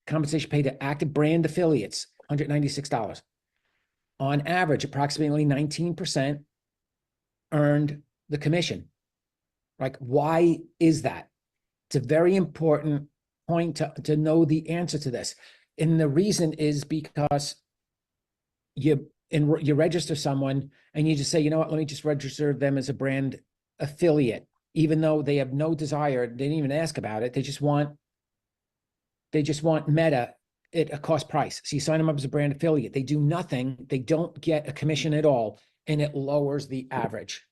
compensation paid to active brand affiliates, $196. On average, approximately 19% earned the commission. Like, why is that? It's a very important point to know the answer to this. And the reason is because you register someone and you just say, you know what, let me just register them as a brand affiliate, even though they have no desire, they didn't even ask about it. They just want Meta at a cost price. So you sign them up as a brand affiliate. They do nothing. They don't get a commission at all, and it lowers the average.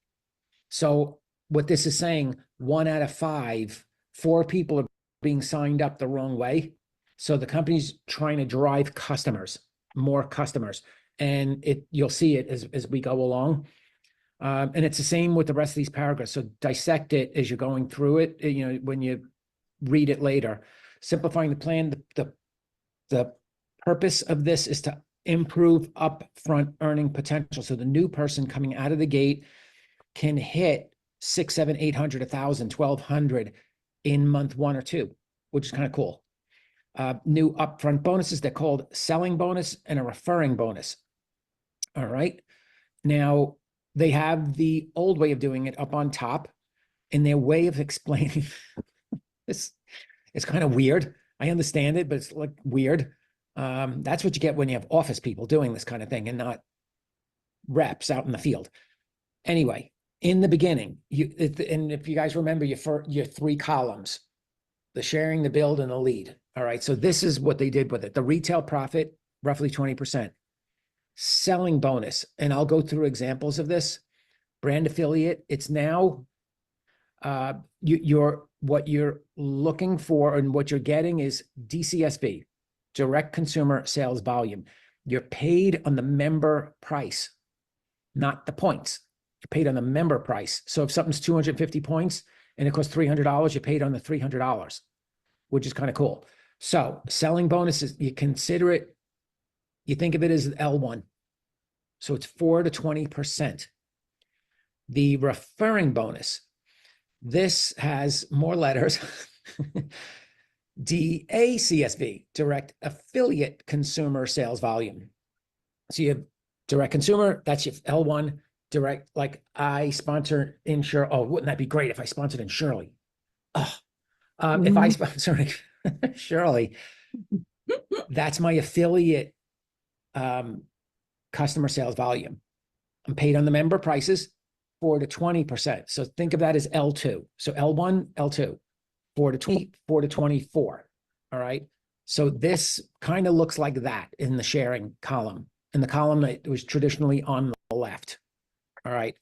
So what this is saying, 1 out of 5, 4 people are being signed up the wrong way. So the company's trying to drive customers, more customers, and you'll see it as we go along. And it's the same with the rest of these paragraphs. So dissect it as you're going through it, you know, when you read it later. Simplifying the plan, the purpose of this is to improve upfront earning potential. So the new person coming out of the gate can hit 600, 700, 800, 1,000, 1,200 in month 1 or 2, which is kind of cool. New upfront bonuses, they're called selling bonus and a referring bonus. All right. Now, they have the old way of doing it up on top, and their way of explaining this is kind of weird. I understand it, but it's like weird. That's what you get when you have office people doing this kind of thing and not reps out in the field. Anyway, in the beginning, and if you guys remember your 3 columns, the sharing, the build, and the lead. All right. So this is what they did with it. The retail profit, roughly 20%. Selling bonus, and I'll go through examples of this. Brand affiliate, it's now what you're looking for and what you're getting is DCSV, direct consumer sales volume. You're paid on the member price, not the points. You're paid on the member price. So if something's 250 points and it costs $300, you're paid on the $300, which is kind of cool. So selling bonuses, you consider it, you think of it as L1. So it's 4 to 20%. The referring bonus, this has more letters. DACSV, direct affiliate consumer sales volume. So you have direct consumer, that's your L1, direct, like I sponsor Insure. Oh, wouldn't that be great if I sponsored in Shirley? Oh, if I sponsor Shirley, that's my affiliate customer sales volume. I'm paid on the member prices, 4 to 20%. So think of that as L2. So L1, L2, 4 to 20, 4 to 24. All right. So this kind of looks like that in the sharing column, in the column that was traditionally on the left. All right.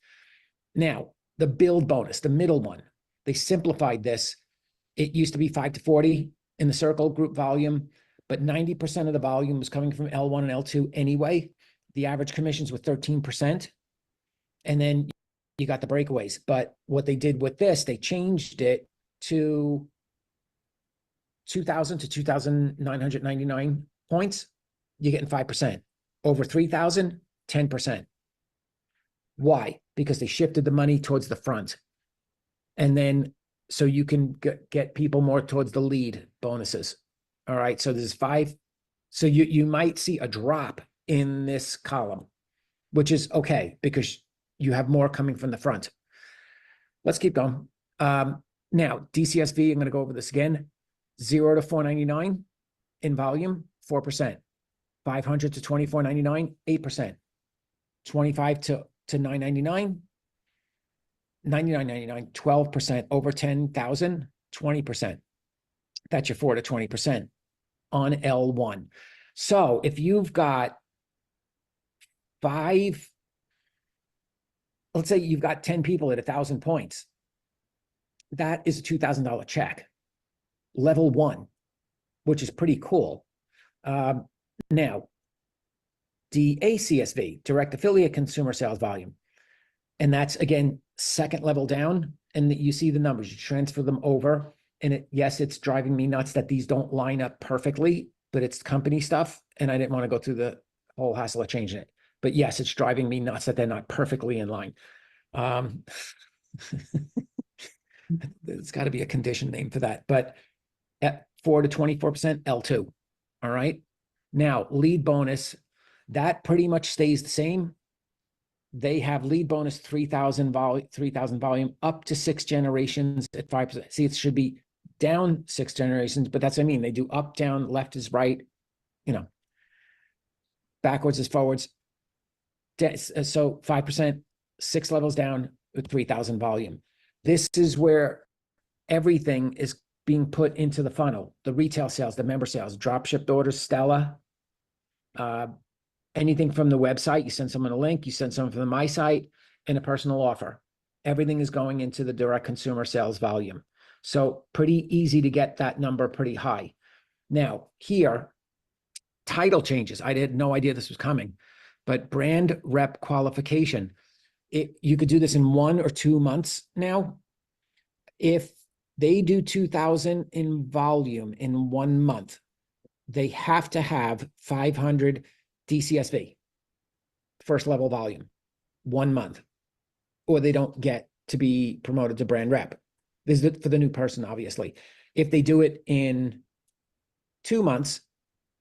Now, the build bonus, the middle one, they simplified this. It used to be 5 to 40 in the circle group volume, but 90% of the volume was coming from L1 and L2 anyway. The average commissions were 13%. And then you got the breakaways. But what they did with this, they changed it to 2,000 to 2,999 points. You're getting 5%. Over 3,000, 10%. Why? Because they shifted the money towards the front. And then, so you can get people more towards the lead bonuses. All right. So there's 5. So you might see a drop in this column, which is okay because you have more coming from the front. Let's keep going. Now, DCSV, I'm going to go over this again. 0 to 499 in volume, 4%. 500 to 24.99, 8%. 25 to 999, 99.99, 12%. Over 10,000, 20%. That's your 4 to 20% on L1. So if you've got 5, let's say you've got 10 people at 1,000 points, that is a $2,000 check, level 1, which is pretty cool. Now, DACSV, direct affiliate consumer sales volume. And that's, again, second level down, and you see the numbers, you transfer them over. And yes, it's driving me nuts that these don't line up perfectly, but it's company stuff. And I didn't want to go through the whole hassle of changing it. But yes, it's driving me nuts that they're not perfectly in line. There's got to be a condition name for that. But at 4 to 24%, L2. All right. Now, lead bonus, that pretty much stays the same. They have lead bonus 3,000 volume up to 6 generations at 5%. See, it should be down 6 generations, but that's what I mean. They do up, down, left is right, you know, backwards is forwards. So 5%, 6 levels down with 3,000 volume. This is where everything is being put into the funnel. The retail sales, the member sales, drop shipped orders, Stella, anything from the website, you send someone a link, you send someone from my site, and a personal offer. Everything is going into the direct consumer sales volume. So pretty easy to get that number pretty high. Now here, title changes. I had no idea this was coming, but brand rep qualification. You could do this in 1 or 2 months now. If they do 2,000 in volume in 1 month, they have to have 500 DCSV, first level volume, 1 month, or they don't get to be promoted to brand rep. This is for the new person, obviously. If they do it in 2 months,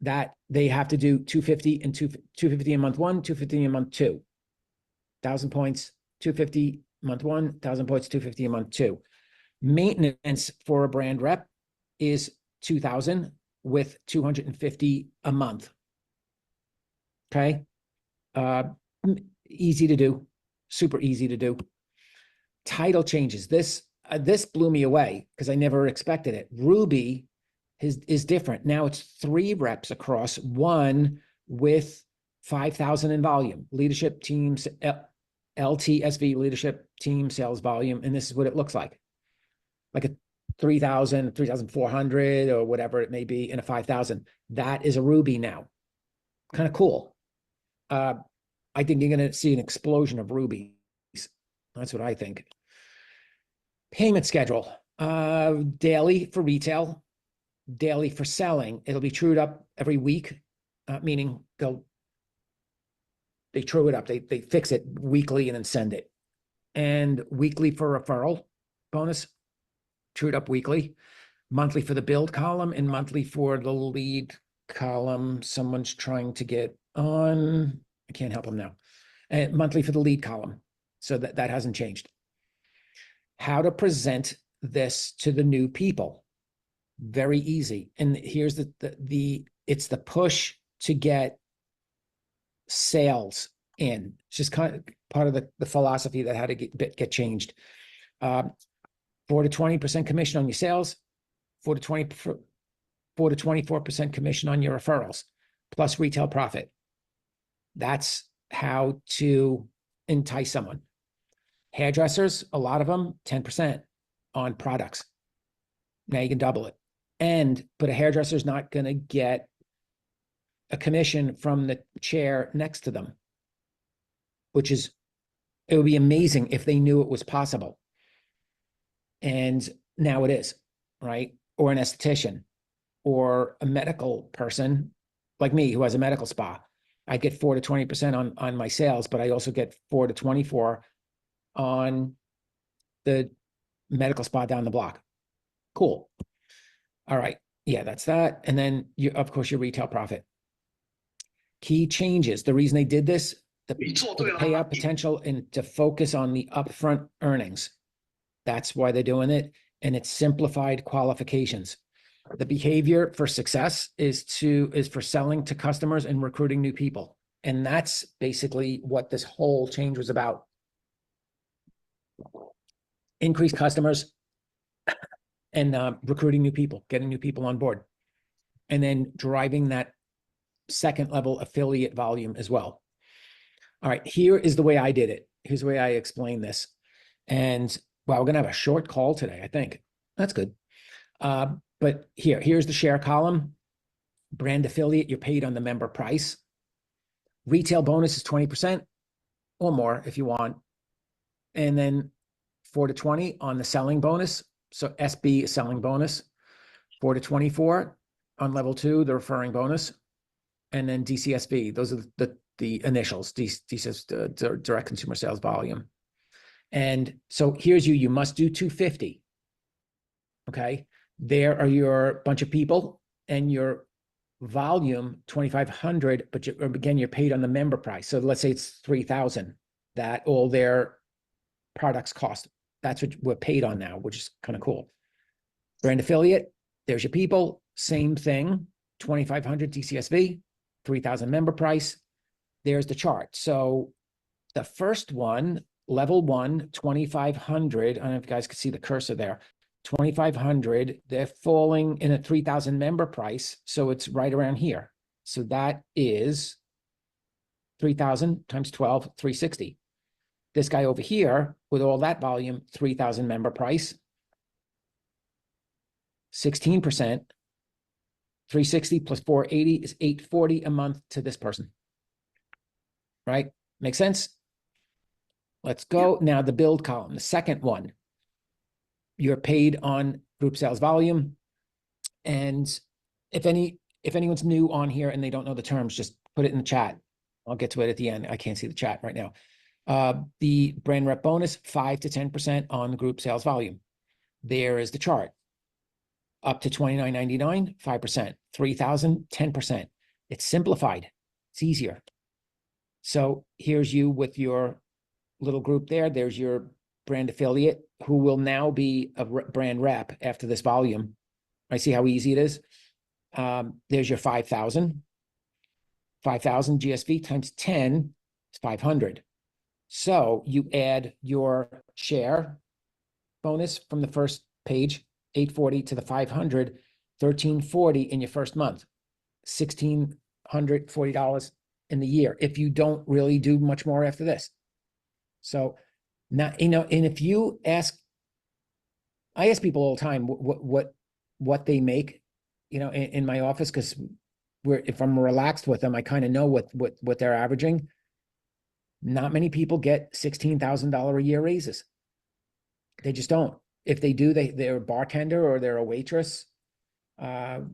that they have to do 250 and 250 in month 1, 250 in month 2, 1,000 points, 250 month 1, 1,000 points, 250 in month 2. Maintenance for a brand rep is 2,000 with 250 a month. Okay. Easy to do, super easy to do. Title changes. This blew me away because I never expected it. Ruby is different. Now it's 3 reps across, 1 with 5,000 in volume. Leadership teams, LTSV, leadership team sales volume. And this is what it looks like a 3,000, 3,400 or whatever it may be in a 5,000. That is a Ruby now. Kind of cool. I think you're going to see an explosion of Rubies. That's what I think. Payment schedule, daily for retail, daily for selling. It'll be trued up every week, meaning they true it up. They fix it weekly and then send it. And weekly for referral bonus, trued up weekly. Monthly for the build column and monthly for the lead column. Someone's trying to get on. I can't help them now. And monthly for the lead column. So that hasn't changed. How to present this to the new people. Very easy. And here's it's the push to get sales in. It's just kind of part of the philosophy that had to get changed. 4 to 20% commission on your sales, 4 to 24% commission on your referrals, plus retail profit. That's how to entice someone. Hairdressers, a lot of them, 10% on products. Now you can double it. But a hairdresser is not going to get a commission from the chair next to them, it would be amazing if they knew it was possible. And now it is, right? Or an esthetician or a medical person like me who has a medical spa. I get 4 to 20% on my sales, but I also get 4 to 24 on the medical spa down the block. Cool. All right. Yeah, that's that. And then of course, your retail profit. Key changes. The reason they did this, the payout potential and to focus on the upfront earnings. That's why they're doing it. And it's simplified qualifications. The behavior for success is for selling to customers and recruiting new people. And that's basically what this whole change was about. Increase customers and recruiting new people, getting new people on board. And then driving that second level affiliate volume as well. All right, here is the way I did it. Here's the way I explained this. And well, we're going to have a short call today, I think. That's good. But here's the share column. Brand affiliate, you're paid on the member price. Retail bonus is 20% or more if you want. And then 4 to 20 on the selling bonus. So SB is selling bonus. 4 to 24 on level 2, the referring bonus. And then DCSV, those are the initials, DCS, direct consumer sales volume. And so here's you must do 250. Okay. There are your bunch of people and your volume 2,500, but again, you're paid on the member price. So let's say it's 3,000 that all their products cost. That's what we're paid on now, which is kind of cool. Brand affiliate, there's your people, same thing, 2,500 DCSV, 3,000 member price. There's the chart. So the first one, level 1, 2,500. I don't know if you guys can see the cursor there. 2,500, they're falling in a 3,000 member price. So it's right around here. So that is 3,000 times 12, 360. This guy over here with all that volume, 3,000 member price, 16%, 360 plus 480 is 840 a month to this person. Right? Make sense? Let's go. Now the build column, the second one. You're paid on group sales volume. And if anyone's new on here and they don't know the terms, just put it in the chat. I'll get to it at the end. I can't see the chat right now. The brand rep bonus, 5 to 10% on group sales volume. There is the chart. Up to $29.99, 5%. 3,000, 10%. It's simplified. It's easier. So here's you with your little group there. There's your brand affiliate who will now be a brand rep after this volume. I see how easy it is. There's your 5,000. 5,000 GSV times 10 is 500. So you add your share bonus from the first page, 840 to the 500, 1,340 in your first month, $1,640 in the year if you don't really do much more after this. So now, and if you ask, I ask people all the time what they make, in my office, because if I'm relaxed with them, I kind of know what they're averaging. Not many people get $16,000 a year raises. They just don't. If they do, they're a bartender or they're a waitress. It's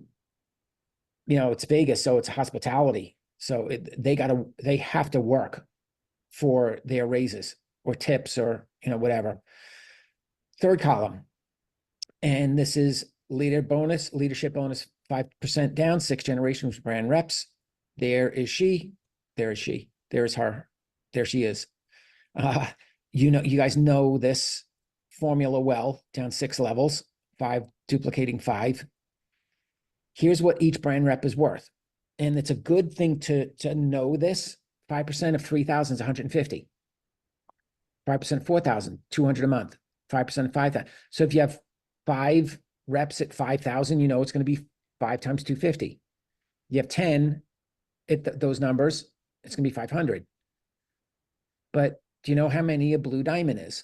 Vegas, so it's hospitality. So they have to work for their raises or tips or, whatever. Third column. And this is leadership bonus, 5% down, 6 generations brand reps. There is she. There is she. There's her. There she is. You guys know this formula well, down 6 levels, 5 duplicating 5. Here's what each brand rep is worth. And it's a good thing to know this. 5% of 3,000 is 150. 5% of 4,000, 200 a month. 5% of 5,000. So if you have 5 reps at 5,000, it's going to be 5 times 250. You have 10 at those numbers, it's going to be 500. But do you know how many a blue diamond is?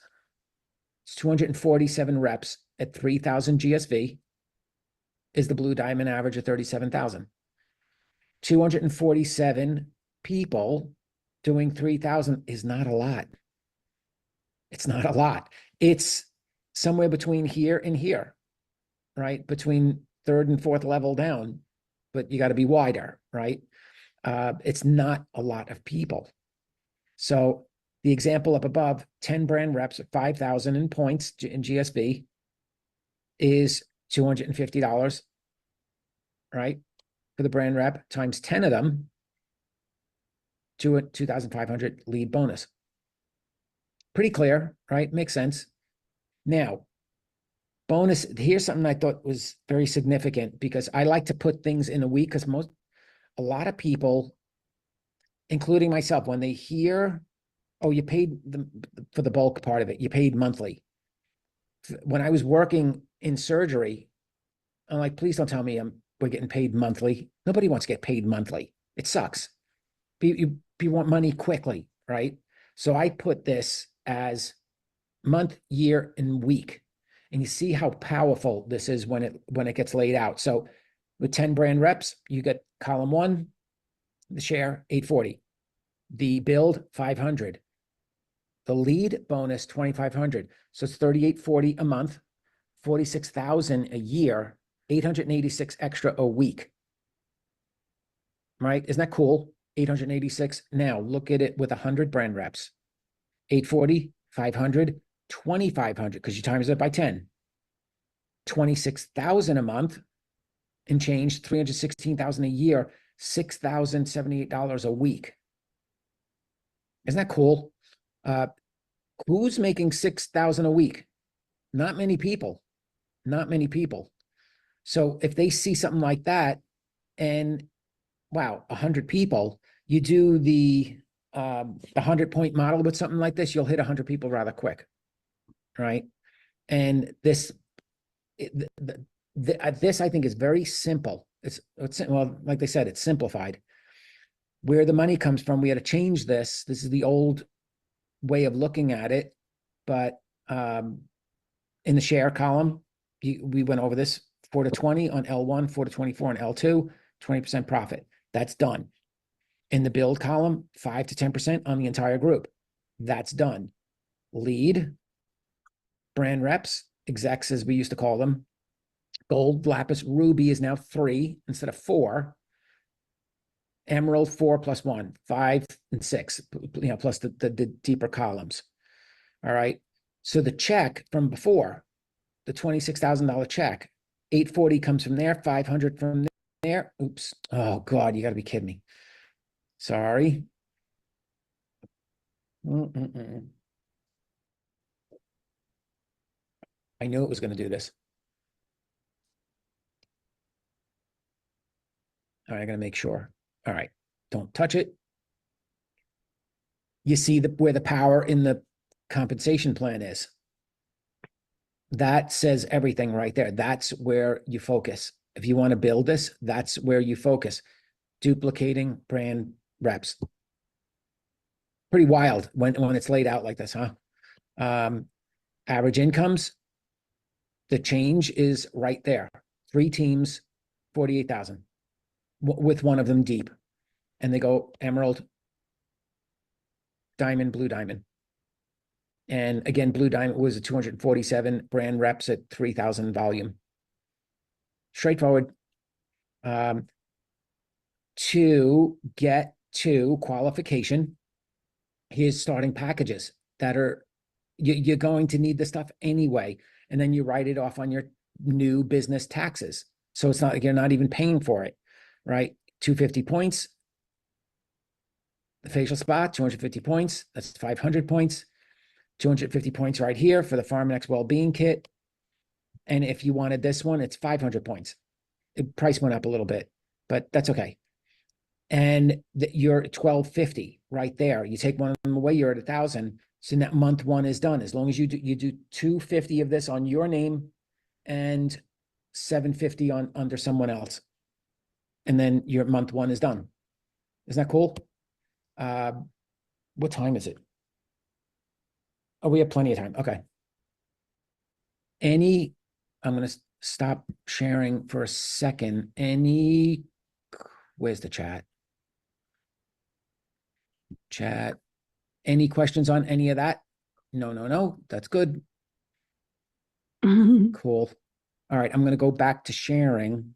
It's 247 reps at 3,000 GSV is the blue diamond average of 37,000. 247 people doing 3,000 is not a lot. It's not a lot. It's somewhere between here and here, right? Between 3rd and 4th level down, but you got to be wider, right? It's not a lot of people. So the example up above, 10 brand reps at 5,000 in points in GSV is $250, right? For the brand rep times 10 of them to a 2,500 lead bonus. Pretty clear, right? Makes sense. Now, bonus, here's something I thought was very significant because I like to put things in a week because a lot of people, including myself, when they hear, oh, you paid for the bulk part of it, you paid monthly. When I was working in surgery, I'm like, please don't tell me we're getting paid monthly. Nobody wants to get paid monthly. It sucks. You want money quickly, right? So I put this as month, year, and week. And you see how powerful this is when it gets laid out. So with 10 brand reps, you get column 1, the share, 840. The build, 500. The lead bonus, 2,500. So it's 3,840 a month, 46,000 a year, 886 extra a week. Right? Isn't that cool? 886. Now look at it with 100 brand reps. 840, 500, 2,500, because you times it by 10. 26,000 a month, and change, 316,000 a year, $6,078 a week. Isn't that cool? Who's making 6,000 a week? Not many people. Not many people. So if they see something like that, and wow, 100 people, you do the 100-point model with something like this, you'll hit 100 people rather quick, right? And this, this I think is very simple. It's well, like they said, it's simplified. Where the money comes from, we had to change this. This is the old way of looking at it, but in the share column, we went over this 4 to 20 on L1, 4 to 24 on L2, 20% profit. That's done. In the build column, 5 to 10% on the entire group. That's done. Lead, brand reps, execs as we used to call them, gold, lapis, ruby is now 3 instead of 4. Emerald, 4 plus 1, 5 and 6, plus the deeper columns. All right. So the check from before, the $26,000 check, 840 comes from there, 500 from there. Oops. Oh God, you got to be kidding me. Sorry. I knew it was going to do this. All right, I got to make sure. All right, don't touch it. You see where the power in the compensation plan is. That says everything right there. That's where you focus. If you want to build this, that's where you focus. Duplicating brand reps. Pretty wild when it's laid out like this, huh? Average incomes, the change is right there. 3 teams, 48,000 with one of them deep. And they go emerald, diamond, blue diamond. And again, blue diamond was a 247, brand reps at 3,000 volume. Straightforward. To get to qualification, here's starting packages that are, you're going to need this stuff anyway. And then you write it off on your new business taxes. So it's not like you're not even paying for it, right? 250 points. The facial spa, 250 points. That's 500 points. 250 points right here for the Pharmanex Wellbeing Kit. And if you wanted this one, it's 500 points. The price went up a little bit, but that's okay. And you're 1,250 right there. You take one of them away, you're at 1,000. So that month 1 is done. As long as you do 250 of this on your name and 750 on under someone else. And then your month 1 is done. Isn't that cool? What time is it? Oh, we have plenty of time. Okay. I'm going to stop sharing for a second. Where's the chat? Chat. Any questions on any of that? No. That's good. Cool. All right. I'm going to go back to sharing.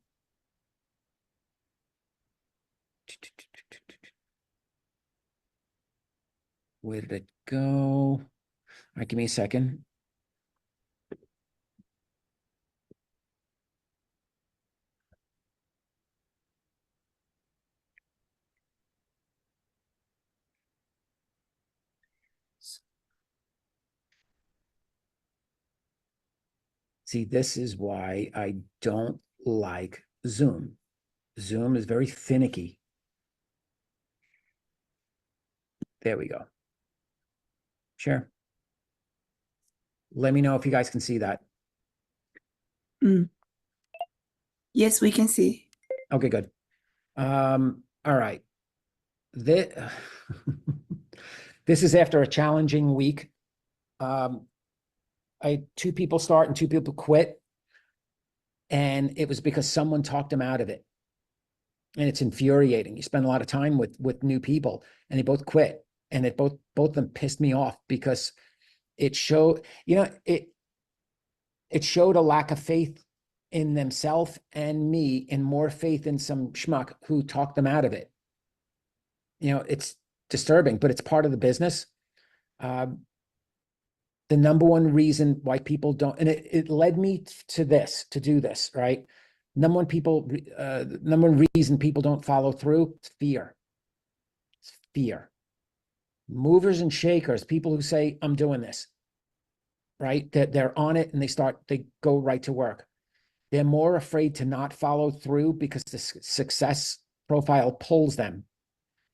Where did it go? All right. Give me a second. See, this is why I don't like Zoom. Zoom is very finicky. There we go. Sure. Let me know if you guys can see that. Yes, we can see. Okay, good. All right. This is after a challenging week. I had 2 people start and 2 people quit. And it was because someone talked them out of it. And it's infuriating. You spend a lot of time with new people and they both quit. And both of them pissed me off because it showed, it showed a lack of faith in themselves and me, and more faith in some schmuck who talked them out of it. It's disturbing, but it's part of the business. The number one reason why people don't, and it led me to do this, right? Number one reason people don't follow through, it's fear. It's fear. Movers and shakers, people who say, I'm doing this, right? That they're on it and they go right to work. They're more afraid to not follow through because the success profile pulls them.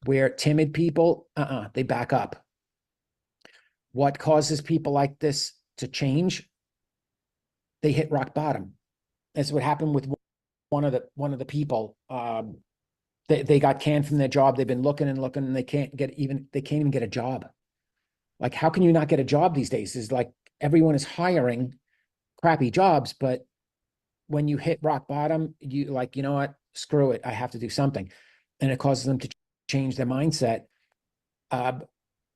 Where timid people, they back up. What causes people like this to change? They hit rock bottom. That's what happened with one of the people. They got canned from their job. They've been looking and looking, and they can't even get a job. Like, how can you not get a job these days? Is like everyone is hiring crappy jobs, but when you hit rock bottom, you like, you know what? Screw it. I have to do something. And it causes them to change their mindset.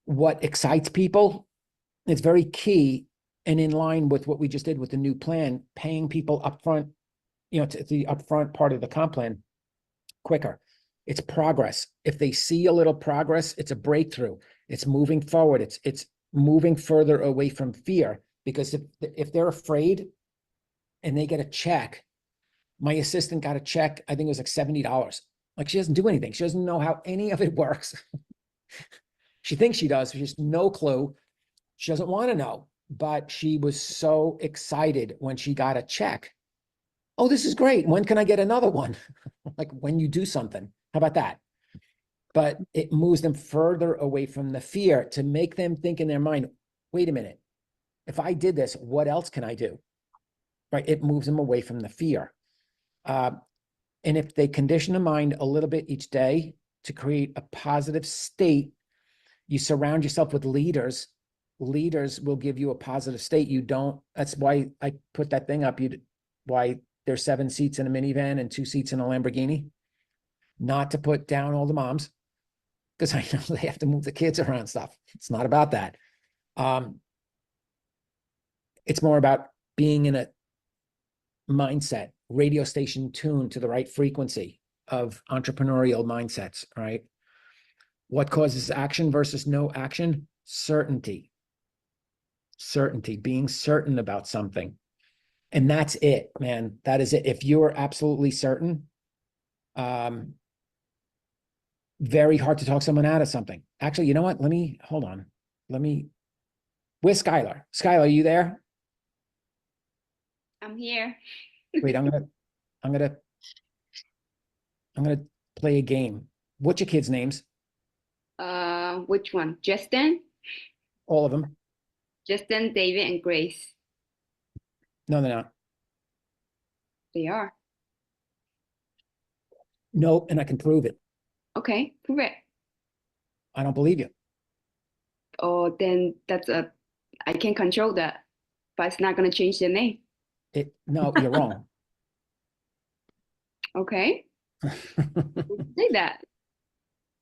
What excites people, it's very key and in line with what we just did with the new plan, paying people upfront, to the upfront part of the comp plan quicker. It's progress. If they see a little progress, it's a breakthrough. It's moving forward. It's moving further away from fear, because if they're afraid and they get a check, my assistant got a check, I think it was like $70. Like, she doesn't do anything. She doesn't know how any of it works. She thinks she does. She has no clue. She doesn't want to know, but she was so excited when she got a check. Oh, this is great. When can I get another one? Like, when you do something. How about that? But it moves them further away from the fear to make them think in their mind, wait a minute, if I did this, what else can I do? Right? It moves them away from the fear. And if they condition the mind a little bit each day to create a positive state, you surround yourself with leaders. Leaders will give you a positive state. That's why I put that thing up. Why there's 7 seats in a minivan and 2 seats in a Lamborghini. Not to put down all the moms, because I know they have to move the kids around stuff. It's not about that. It's more about being in a mindset, radio station tuned to the right frequency of entrepreneurial mindsets, right? What causes action versus no action? Certainty. Certainty, being certain about something. And that's it, man. That is it. If you're absolutely certain, very hard to talk someone out of something. Actually, you know what? Hold on. Where's Skylar? Skylar, are you there? I'm here. Wait, I'm gonna play a game. What's your kids' names? Which one? Justin, All of them. David, and Grace. No, they're not. They are. No, and I can prove it. Okay, correct. I don't believe you. Oh, then I can control that, but it's not gonna change the name. No, you're wrong. Okay, say that.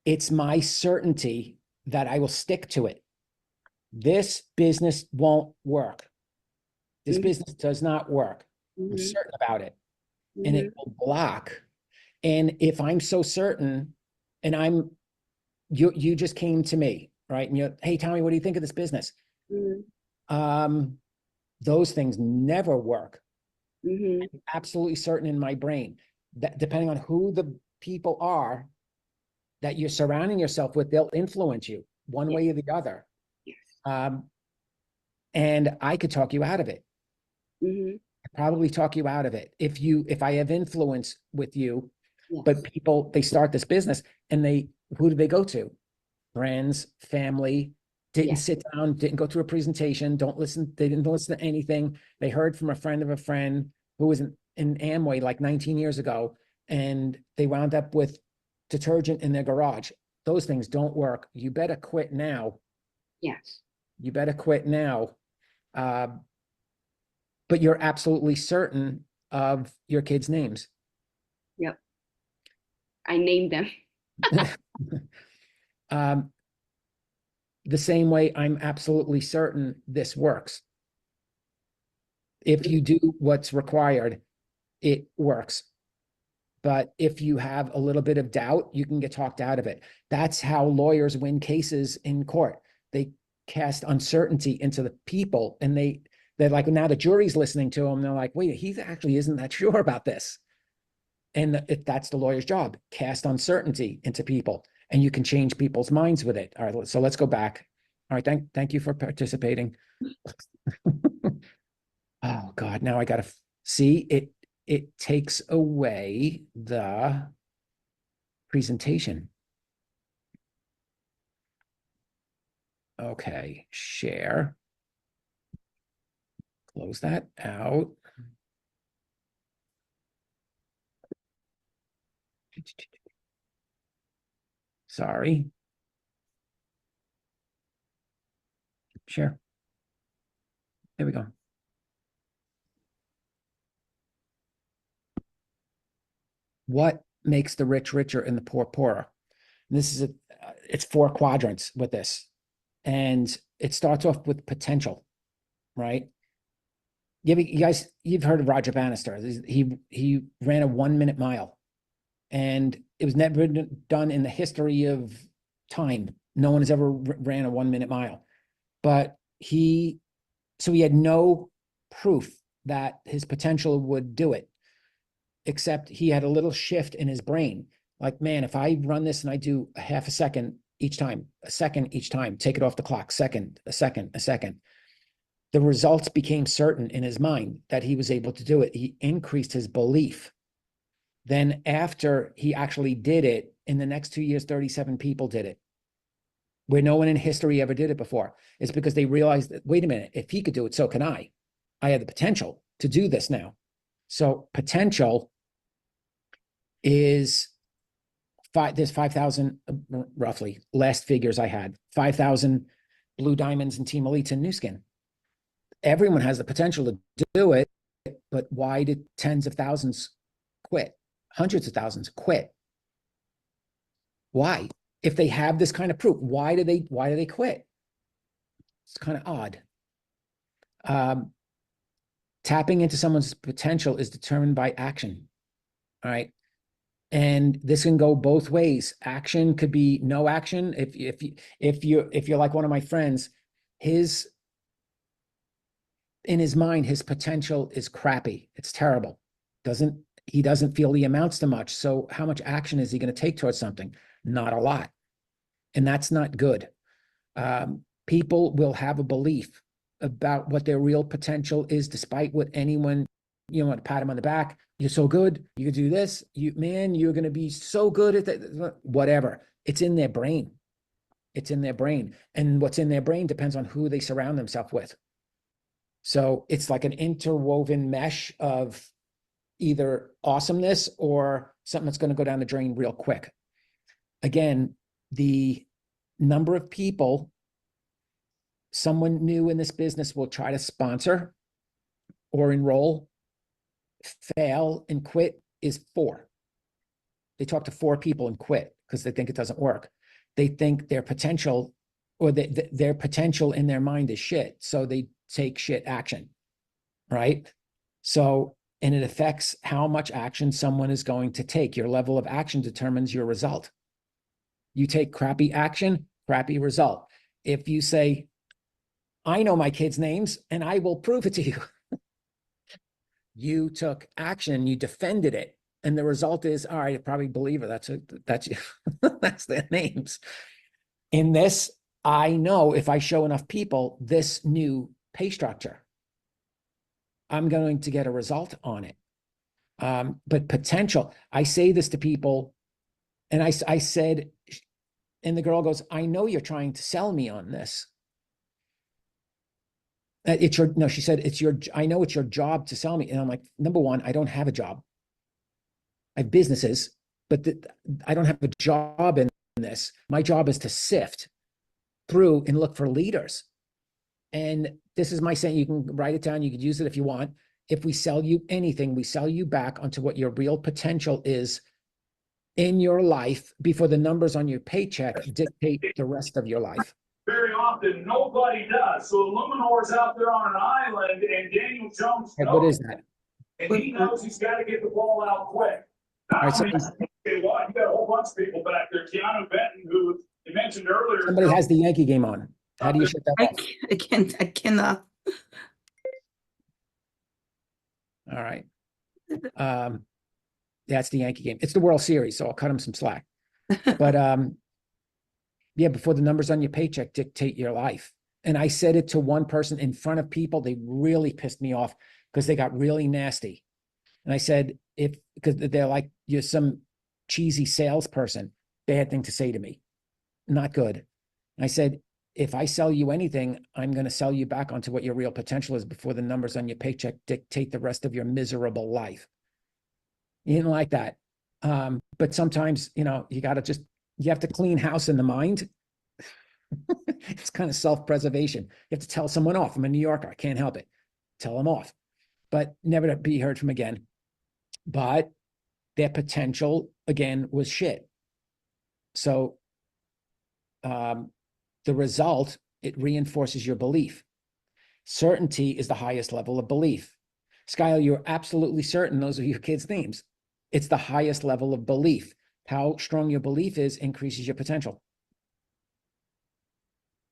It's my certainty that I will stick to it. This business won't work. This business does not work. I'm certain about it. And it will block. And if I'm so certain, and you just came to me, right? And you're, hey, Tommy, what do you think of this business? Those things never work. I'm absolutely certain in my brain that depending on who the people are that you're surrounding yourself with, they'll influence you one way or the other. And I could talk you out of it. Probably talk you out of it if I have influence with you. But people, they start this business and who do they go to? Friends, family, didn't sit down, didn't go through a presentation, they didn't listen to anything. They heard from a friend of a friend who was in Amway like 19 years ago, and they wound up with detergent in their garage. Those things don't work. You better quit now. Yes. You better quit now. But you're absolutely certain of your kids' names. Yep. I named them. The same way I'm absolutely certain this works. If you do what's required, it works. But if you have a little bit of doubt, you can get talked out of it. That's how lawyers win cases in court. They cast uncertainty into the people, and they're like, now the jury's listening to them. They're like, wait, he actually isn't that sure about this. And if that's the lawyer's job, cast uncertainty into people, and you can change people's minds with it. All right, so let's go back. All right, thank you for participating. Oh God, now I gotta see it. It takes away the presentation. Okay, share. Close that out. Sorry. Share. There we go. What makes the rich richer and the poor poorer? And this is it's 4 quadrants with this. And it starts off with potential, right? You guys, you've heard of Roger Bannister. He ran a 1-minute mile, and it was never done in the history of time. No one has ever ran a 1-minute mile, but so he had no proof that his potential would do it, except he had a little shift in his brain. Like, man, if I run this and I do a half a second each time, a second each time, take it off the clock, second, a second, a second. The results became certain in his mind that he was able to do it. He increased his belief. Then after he actually did it, in the next 2 years, 37 people did it, where no one in history ever did it before. It's because they realized that, wait a minute, if he could do it, so can I. I have the potential to do this now. So potential is there's 5,000 roughly, last figures I had, 5,000 Blue Diamonds and Team Elites and Nu Skin. Everyone has the potential to do it, but why did tens of thousands quit? Hundreds of thousands quit. Why? If they have this kind of proof, why do they quit? It's kind of odd. Tapping into someone's potential is determined by action. All right. And this can go both ways. Action could be no action. If you're like one of my friends, in his mind, his potential is crappy. It's terrible. He doesn't feel he amounts to much. So how much action is he going to take towards something? Not a lot. And that's not good. People will have a belief about what their real potential is, despite what anyone, want to pat him on the back. You're so good. You could do this. You're going to be so good at that. Whatever. It's in their brain. It's in their brain. And what's in their brain depends on who they surround themselves with. So it's like an interwoven mesh of either awesomeness or something that's going to go down the drain real quick. Again, the number of people someone new in this business will try to sponsor or enroll, fail, and quit is 4. They talk to 4 people and quit because they think it doesn't work. They think their potential or their potential in their mind is shit. So they take shit action, right? So, and it affects how much action someone is going to take. Your level of action determines your result. You take crappy action, crappy result. If you say, I know my kids' names and I will prove it to you. You took action, you defended it. And the result is, all right, I probably believe it. That's that's their names. In this, I know if I show enough people this new pay structure, I'm going to get a result on it. But potential, I say this to people, and I said, and the girl goes, I know you're trying to sell me on this. She said, I know it's your job to sell me. And I'm like, number one, I don't have a job. I have businesses, but I don't have a job in this. My job is to sift through and look for leaders. And this is my saying, you can write it down. You could use it if you want. If we sell you anything, we sell you back onto what your real potential is in your life before the numbers on your paycheck dictate the rest of your life. Very often, nobody does. So Luminor's out there on an island, and Daniel Jones knows. What is that? And he knows he's got to get the ball out quick. All right, so you got a whole bunch of people back there. Keanu Benton, who you mentioned earlier. Somebody has the Yankee game on. How do you shut that off? I cannot. All right. That's the Yankee game. It's the World Series, so I'll cut him some slack. But yeah, before the numbers on your paycheck dictate your life. And I said it to one person in front of people. They really pissed me off because they got really nasty. And I said, because they're like, you're some cheesy salesperson, bad thing to say to me. Not good. And I said, if I sell you anything, I'm going to sell you back onto what your real potential is before the numbers on your paycheck dictate the rest of your miserable life. You didn't like that. But sometimes, you got to you have to clean house in the mind. It's kind of self-preservation. You have to tell someone off. I'm a New Yorker. I can't help it. Tell them off, but never to be heard from again. But their potential, again, was shit. So the result, it reinforces your belief. Certainty is the highest level of belief. Skylar, you're absolutely certain those are your kids' names. It's the highest level of belief. How strong your belief is increases your potential.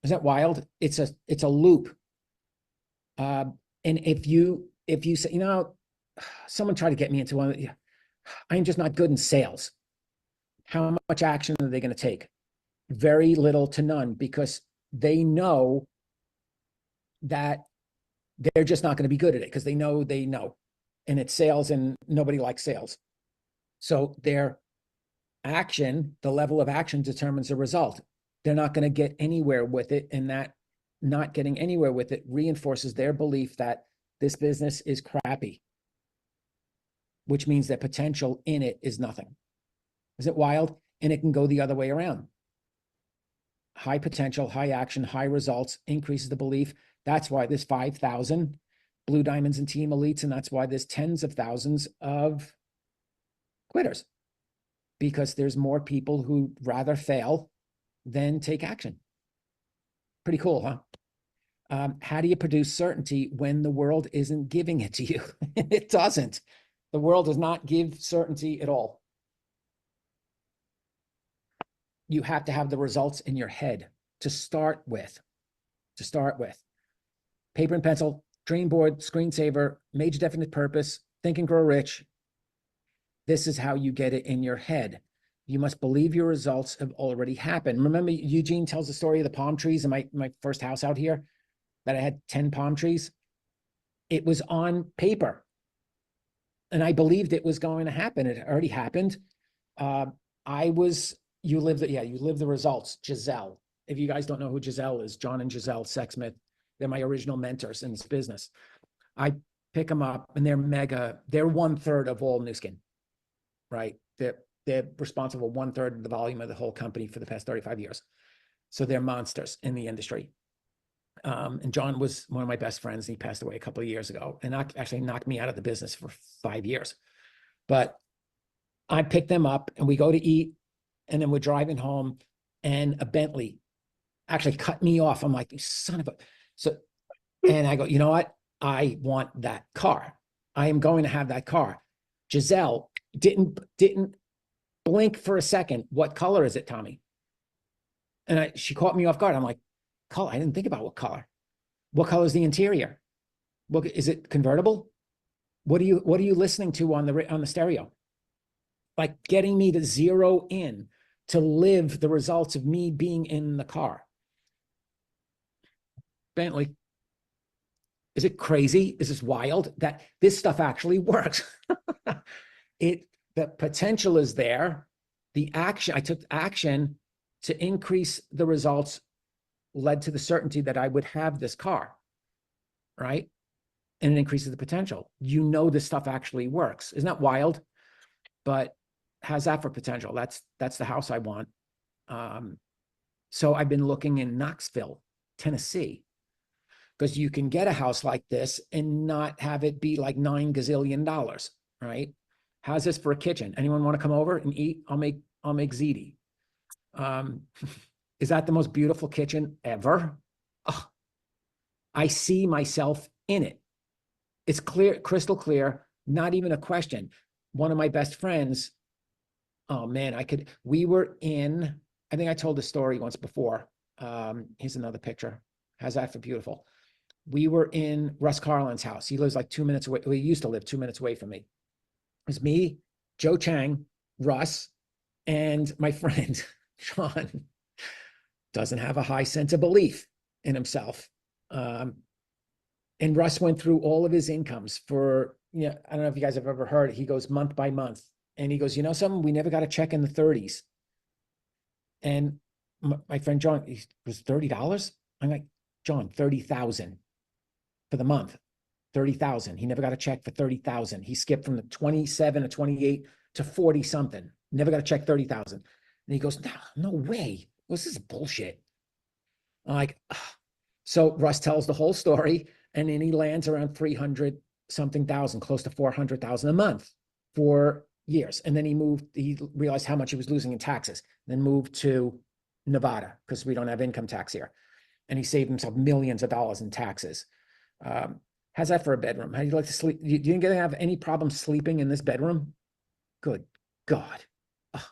Is that wild? It's a loop. And if you say, someone tried to get me into one, I'm just not good in sales. How much action are they going to take? Very little to none, because they know that they're just not going to be good at it, because they know. And it's sales, and nobody likes sales. So their action, the level of action determines the result. They're not going to get anywhere with it, and that not getting anywhere with it reinforces their belief that this business is crappy, which means that potential in it is nothing. Is it wild? And it can go the other way around. High potential, high action, high results increases the belief. That's why there's 5,000 Blue Diamonds and Team Elites, and that's why there's tens of thousands of quitters, because there's more people who rather fail than take action. Pretty cool, huh? How do you produce certainty when the world isn't giving it to you? It doesn't. The world does not give certainty at all. You have to have the results in your head to start with. Paper and pencil, dream board, screensaver, major definite purpose, Think and Grow Rich. This is how you get it in your head. You must believe your results have already happened. Remember, Eugene tells the story of the palm trees in my first house out here, that I had 10 palm trees. It was on paper, and I believed it was going to happen. It already happened. You live the results. Giselle. If you guys don't know who Giselle is, John and Giselle Sexsmith, they're my original mentors in this business. I pick them up, and they're 1/3 of all Nu Skin, right? They're responsible 1/3 of the volume of the whole company for the past 35 years. So they're monsters in the industry. And John was one of my best friends, and he passed away a couple of years ago, and actually knocked me out of the business for 5 years. But I pick them up, and we go to eat, and then we're driving home, and a Bentley actually cut me off. I'm like, you son of a... And I go, you know what? I want that car. I am going to have that car. Giselle didn't blink for a second. What color is it, Tommy? And she caught me off guard. I'm like, color? I didn't think about what color. What color is the interior? What is it, convertible? What are you listening to on the stereo? Like, getting me to zero in to live the results of me being in the car. Bentley. Is it crazy? Is this wild that this stuff actually works? The potential is there. I took action to increase the results, led to the certainty that I would have this car, right? And it increases the potential. This stuff actually works. Isn't that wild? But how's that for potential? That's the house I want. So I've been looking in Knoxville, Tennessee, because you can get a house like this and not have it be like $9 gazillion, right? How's this for a kitchen? Anyone want to come over and eat? I'll make ziti. Is that the most beautiful kitchen ever? Oh, I see myself in it. It's clear, crystal clear, not even a question. One of my best friends, oh man, I think I told the story once before. Here's another picture. How's that for beautiful? We were in Russ Carlin's house. He lives like 2 minutes away. Well, he used to live 2 minutes away from me. It was me, Joe Chang, Russ, and my friend Sean doesn't have a high sense of belief in himself. And Russ went through all of his incomes for, I don't know if you guys have ever heard it. He goes month by month and he goes, you know something, we never got a check in the 30s. And my friend John, he was $30. I'm like, John, 30,000 for the month, 30,000. He never got a check for 30,000. He skipped from the 27 to 28 to 40 something. Never got a check 30,000. And he goes, no way. This is bullshit. I'm like, ugh. So Russ tells the whole story, and then he lands around 300 something thousand, close to 400,000 a month for years. And then he realized how much he was losing in taxes, then moved to Nevada because we don't have income tax here. And he saved himself millions of dollars in taxes. How's that for a bedroom? How do you like to sleep? Do you think you're gonna have any problem sleeping in this bedroom? Good God. Ugh.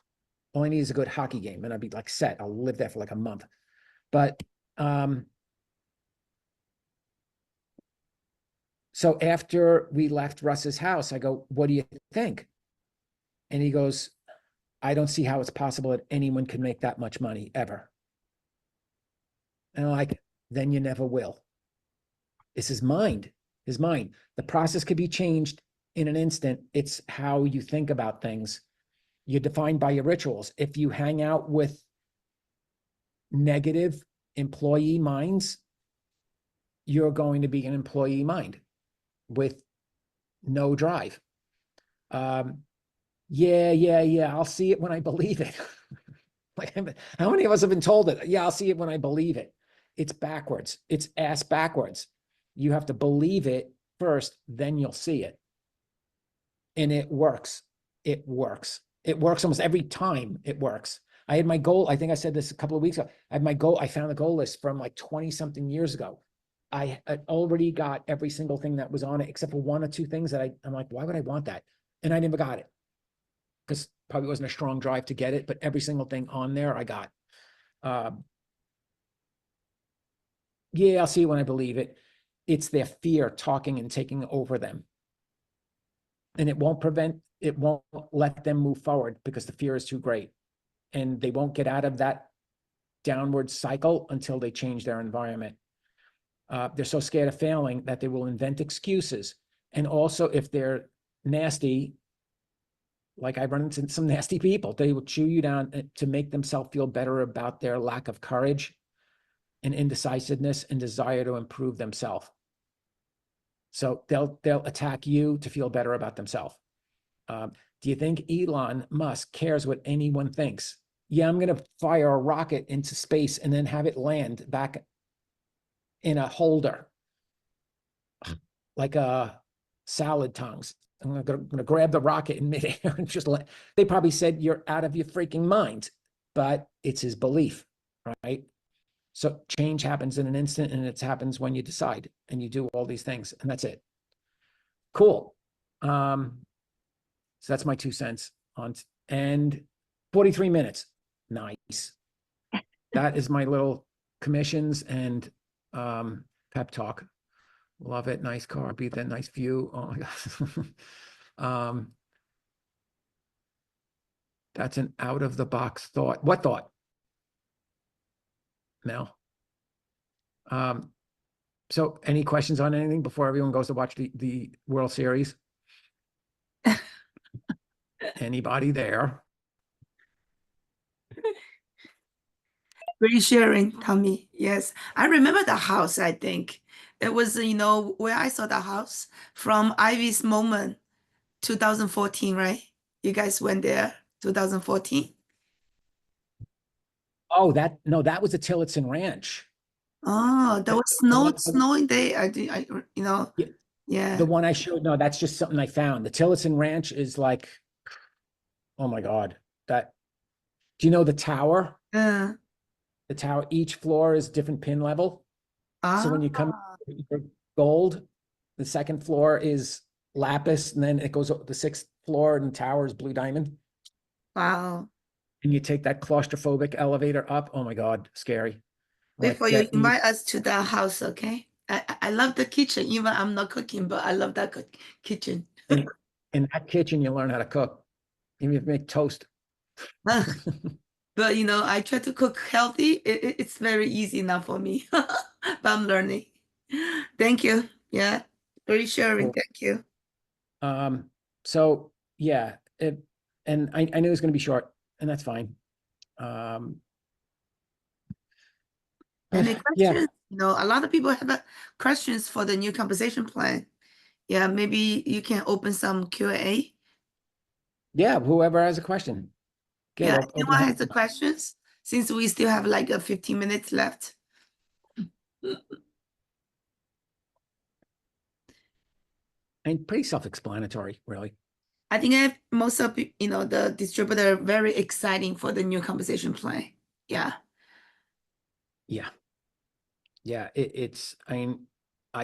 All I need is a good hockey game and I'd be like set. I'll live there for like a month. But so after we left Russ's house, I go, what do you think? And he goes, I don't see how it's possible that anyone can make that much money ever. And I'm like, then you never will. It's his mind, his mind. The process could be changed in an instant. It's how you think about things. You're defined by your rituals. If you hang out with negative employee minds, you're going to be an employee mind with no drive. Yeah, I'll see it when I believe it. Like, how many of us have been told it? Yeah, I'll see it when I believe it. It's backwards. It's ass backwards. You have to believe it first, then you'll see it. And it works. It works. It works almost every time. It works. I had my goal. I think I said this a couple of weeks ago. I had my goal. I found the goal list from like 20 something years ago. I had already got every single thing that was on it, except for one or two things that I'm like, why would I want that? And I never got it because probably wasn't a strong drive to get it, but every single thing on there I got. Yeah, I'll see it when I believe it. It's their fear talking and taking over them. And it won't let them move forward because the fear is too great. And they won't get out of that downward cycle until they change their environment. They're so scared of failing that they will invent excuses. And also if they're nasty, like I run into some nasty people, they will chew you down to make themselves feel better about their lack of courage and indecisiveness and desire to improve themselves. So they'll attack you to feel better about themselves. Do you think Elon Musk cares what anyone thinks? Yeah, I'm going to fire a rocket into space and then have it land back in a holder, like a salad tongs. I'm going to grab the rocket in midair and just they probably said, you're out of your freaking mind, but it's his belief, right? So change happens in an instant, and it happens when you decide and you do all these things, and that's it. Cool. So that's my 2 cents on, and 43 minutes. Nice. That is my little commissions and pep talk. Love it. Nice car. Beat that nice view. Oh my God. That's an out of the box thought. What thought? Mel. So any questions on anything before everyone goes to watch the World Series? Anybody there? Great sharing, Tommy. Yes, I remember the house. I think it was, where I saw the house from Ivy's Moment, 2014, right? You guys went there, 2014. Oh, that was a Tillotson Ranch. Oh, there was snowing day. Yeah. Yeah. The one I showed, no, that's just something I found. The Tillotson Ranch is like, oh my God, do you know the tower? The tower, each floor is different pin level. So when you come for gold, the second floor is lapis, and then it goes up the 6th floor and tower is blue diamond. Wow. And you take that claustrophobic elevator up. Oh my God, scary. Before you invite us to the house, okay? I love the kitchen, even I'm not cooking, but I love that kitchen. In that kitchen, you learn how to cook. Even if you make toast. But you know, I try to cook healthy. It's very easy now for me, but I'm learning. Thank you. Yeah, very sharing. Cool. Thank you. So yeah, and I knew it was going to be short, and that's fine. Any Yeah, questions? You know, a lot of people have questions for the new compensation plan. Yeah, maybe you can open some Q&A. yeah, whoever has a question. Good, Yeah, open anyone hand. has the questions? Since we still have like 15 minutes left. And pretty self-explanatory, really. I think most of you know the distributor are very exciting for the new compensation plan. Yeah. Yeah. Yeah, I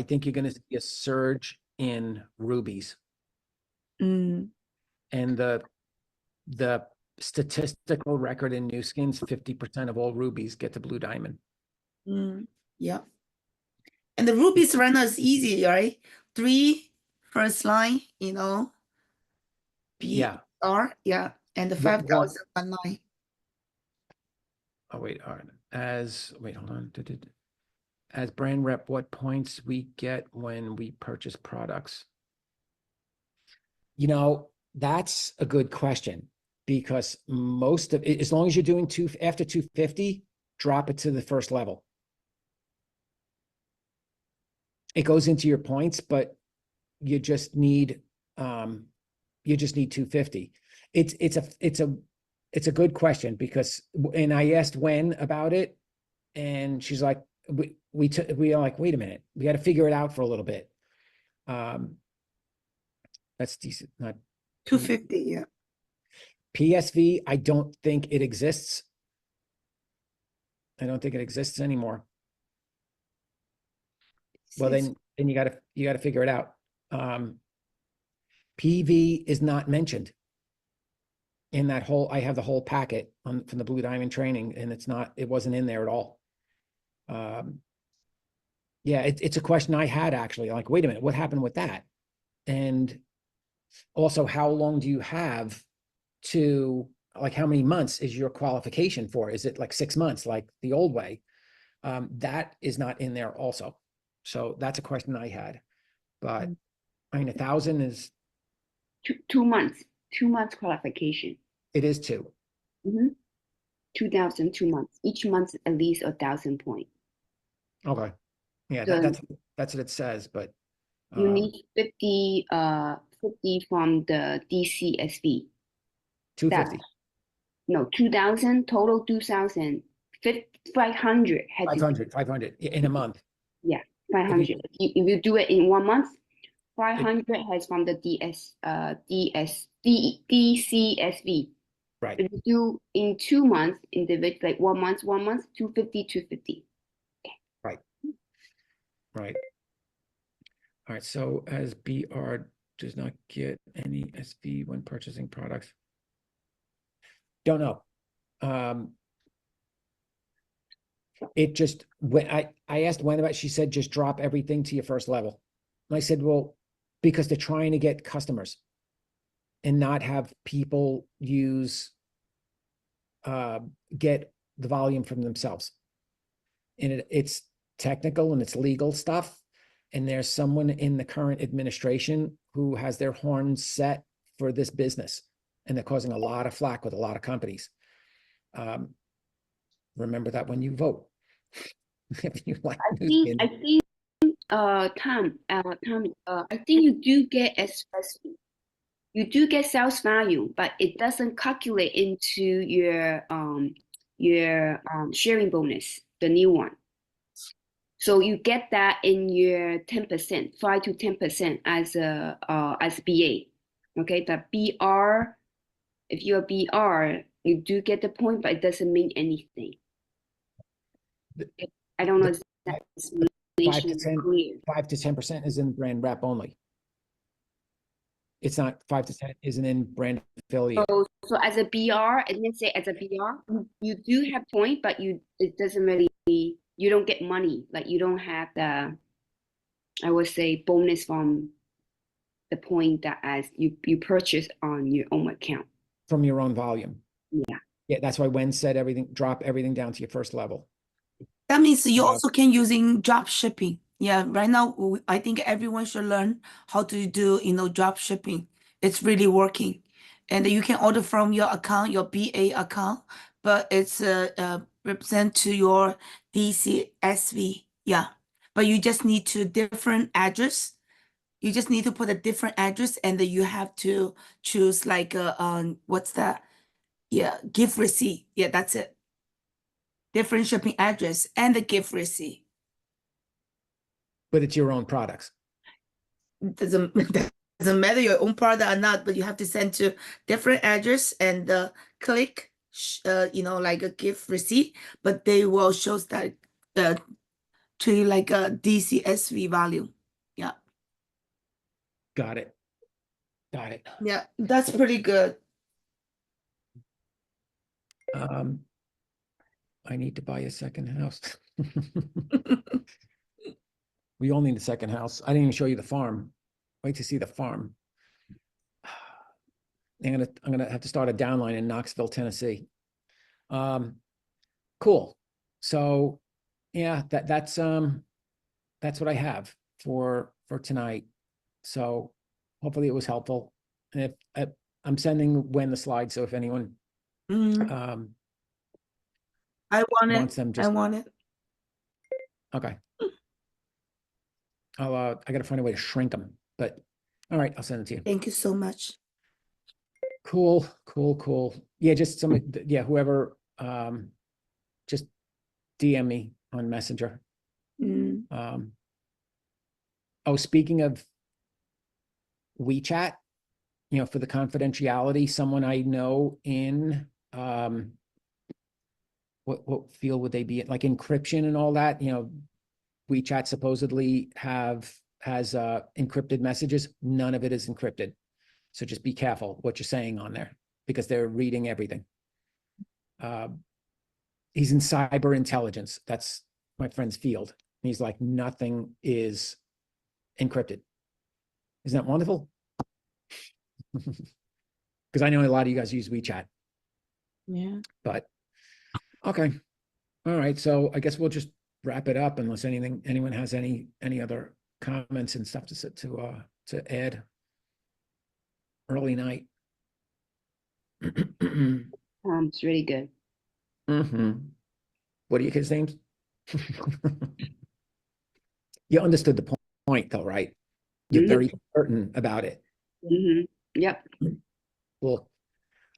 think you're going to see a surge in rubies, Mm, and the statistical record in New Skins, 50% of all rubies get to blue diamond. yeah. And the rubies runner is easy, right? 3 first line, you know. Yeah. BR, yeah, and the What- 5,000 one line. Oh, wait, all right. Wait, hold on. As brand rep, what points we get when we purchase products? You know, that's a good question, because most of it, as long as you're doing after 250, drop it to the first level. It goes into your points, but you just need 250. It's a good question, because, and I asked Wen about it, and she's like, we are like, wait a minute, we got to figure it out for a little bit. That's decent. Not 250, yeah. PSV. I don't think it exists. I don't think it exists anymore. Well, Since- then you gotta figure it out. PV is not mentioned in that whole, I have the whole packet from the Blue Diamond training, and it wasn't in there at all. Yeah, it's a question I had, actually, like, wait a minute, what happened with that? And also, how long do you have to, like, how many months is your qualification for? Is it like 6 months, like the old way? That is not in there also. So that's a question I had, but I mean, 1,000 is, 2 months, 2 months qualification. it is 2. 2,000, 2 months. Each month at least 1,000 points. Okay. Yeah, So- that's what it says, but You need 50 from the DCSV. 250. No, 2,000 total, 2,000. 500 had to 500 in a month. 500. If you do it in 1 month, 500 has from the DCSV. Right, If you do in 2 months, individual, like 1 month, 250, 250. right. All right, so as BR does not get any SV when purchasing products. Don't know. It just, when I asked Wen about it, she said, just drop everything to your first level. And I said, well, because they're trying to get customers and not have people get the volume from themselves. And it's technical and it's legal stuff. And there's someone in the current administration who has their horns set for this business, and they're causing a lot of flack with a lot of companies. Remember that when you vote. If you like I think, Tom, I think you do get you do get sales value, but it doesn't calculate into your sharing bonus, the new one. So you get that in your 10%, 5 to 10% as BA. Okay, the BR, if you're BR, you do get the point, but it doesn't mean anything. I don't know if that's 5 to 10 clear. 5 to 10% is in brand rep only. It's not 5 to 10 isn't in brand affiliate. So as a BR, and let's say as a BR, you do have point, but it doesn't really, you don't get money. Like you don't have the, I would say, bonus from the point that as you purchase on your own account. from your own volume. Yeah. Yeah, that's why Wen said drop everything down to your first level. That means you Uh, also can using drop shipping. Yeah, right now I think everyone should learn how to do, drop shipping. It's really working. And you can order from your account, your BA account, but it's represent to your DCSV. Yeah. But you just need to different address. You just need to put a different address, and then you have to choose like what's that? Yeah, gift receipt. Yeah, that's it. Different shipping address and the gift receipt. But it's your own products. Doesn't doesn't matter your own product or not, but you have to send to different address and click, like a gift receipt, but they will show that to you like a DCSV value. Yeah, Got it. Got it. yeah, that's pretty good. I need to buy a second house. We all need a second house. I didn't even show you the farm. Wait to see the farm. I'm gonna have to start a downline in Knoxville, Tennessee. Cool. So yeah, that's what I have for tonight. So hopefully it was helpful. And if I'm sending Wen the slides, so if anyone Mhm. I want wants it. them, I just want it. okay. I gotta find a way to shrink them, but all right, I'll send it to you. Thank you so much. Cool. Yeah, just whoever, just DM me on Messenger. Mm. Oh, speaking of WeChat, for the confidentiality, someone I know in, what field would they be in? Like encryption and all that, WeChat supposedly has encrypted messages. None of it is encrypted. So just be careful what you're saying on there because they're reading everything. He's in cyber intelligence. That's my friend's field. He's like, nothing is encrypted. Isn't that wonderful? Because I know a lot of you guys use WeChat, Yeah. but okay. All right. So I guess we'll just wrap it up unless anyone has any other comments and stuff to add. Early night. It's really good. What are your kids' names? You understood the point though, right? You're very certain about it. Yep. Cool.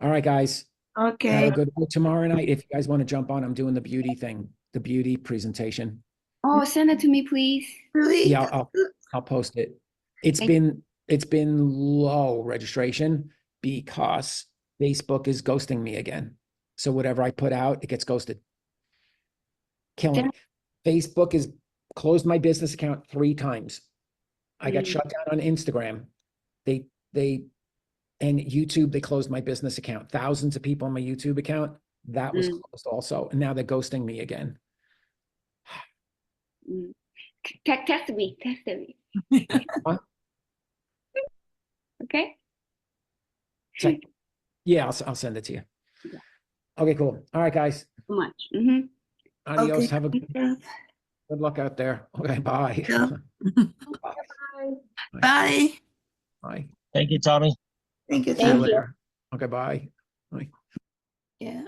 All right, guys. Have Okay. a good one tomorrow night. If you guys want to jump on, I'm doing the beauty thing, the beauty presentation. Oh, send it to me, please. Really? Yeah, I'll post it. It's Thank been low registration because Facebook is ghosting me again. So whatever I put out, it gets ghosted. Killing it. Facebook has closed my business account 3 times. I got shut down on Instagram. And YouTube, they closed my business account. Thousands of people on my YouTube account, that was closed also. And now they're ghosting me again. Text me. Huh? Okay. Yeah, I'll send it to you. Yeah. Okay, cool. All right, guys. So much. Adios. Okay. Have a good luck out there. Okay, bye. Yeah. Bye. Bye. Bye. Thank you, Tommy. Thank you. See you Thank you. later. Okay, bye. Bye. Yeah.